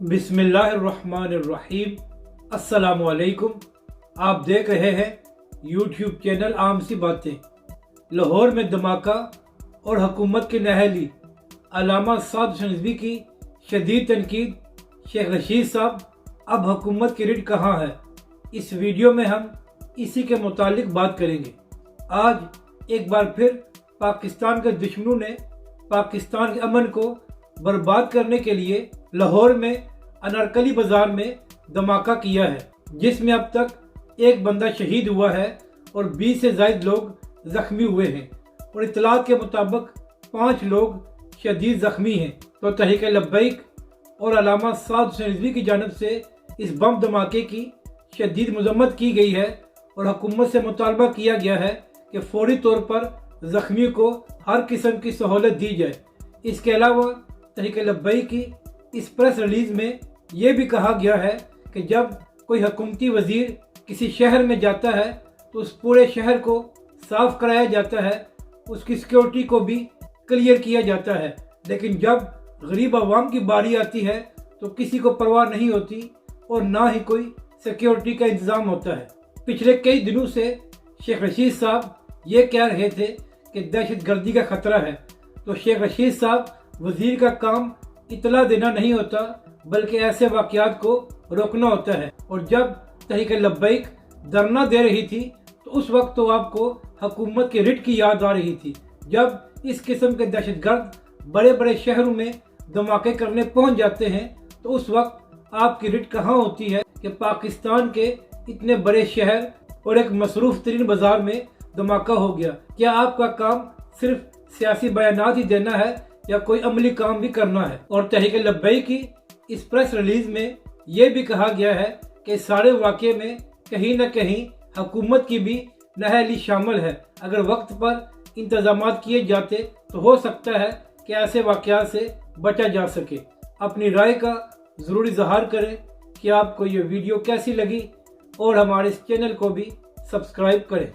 बिस्मिल्लाहिर्रहमानिर्रहीम। अस्सलामु अलैकुम। आप देख रहे हैं यूट्यूब चैनल आम सी बातें। लाहौर में धमाका और हुकूमत की नहली, अल्लामा साद हुसैन रिजवी की शदीद तनकीद। शेख रशीद साहब, अब हुकूमत की रिट कहाँ है? इस वीडियो में हम इसी के मुतालिक बात करेंगे। आज एक बार फिर पाकिस्तान के दुश्मनों ने पाकिस्तान के अमन को बर्बाद करने के लिए लाहौर में अनारकली बाजार में धमाका किया है, जिसमें अब तक एक बंदा शहीद हुआ है और 20 से ज़ायद लोग जख्मी हुए हैं और इतलात के मुताबिक 5 लोग शदीद जख्मी हैं। तो तहरीक लब्बैक और अल्लामा साद हुसैन रिजवी की जानिब से इस बम धमाके की शदीद मजम्मत की गई है और हुकूमत से मुतालबा किया गया है कि फौरी तौर पर जख्मी को हर किस्म की सहूलत दी जाए। इसके अलावा तहरीक लब्बैक की इस प्रेस रिलीज में यह भी कहा गया है कि जब कोई हुकूमती वजीर किसी शहर में जाता है तो उस पूरे शहर को साफ कराया जाता है, उसकी सिक्योरिटी को भी क्लियर किया जाता है। लेकिन जब गरीब आवाम की बारी आती है तो किसी को परवाह नहीं होती और ना ही कोई सिक्योरिटी का इंतज़ाम होता है। पिछले कई दिनों से शेख रशीद साहब ये कह रहे थे कि दहशत गर्दी का खतरा है, तो शेख रशीद साहब वजीर का काम इतला देना नहीं होता बल्कि ऐसे वाक़यात को रोकना होता है। और जब तहरीक लब्बैक धरना दे रही थी तो उस वक्त तो आपको हुकूमत की रिट की याद आ रही थी। जब इस किस्म के दहशतगर्द बड़े बड़े शहरों में धमाके करने पहुंच जाते हैं तो उस वक्त आपकी रिट कहाँ होती है कि पाकिस्तान के इतने बड़े शहर और एक मसरूफ तरीन बाजार में धमाका हो गया। क्या आपका काम सिर्फ सियासी बयानात ही देना है या कोई अमली काम भी करना है? और तहरीक लब्बैक की इस प्रेस रिलीज में यह भी कहा गया है कि सारे वाक़े में कहीं न कहीं हुकूमत की भी नहली शामिल है। अगर वक्त पर इंतजामात किए जाते तो हो सकता है कि ऐसे वाक़यात से बचा जा सके। अपनी राय का ज़रूर इजहार करें कि आपको ये वीडियो कैसी लगी और हमारे इस चैनल को भी सब्सक्राइब करें।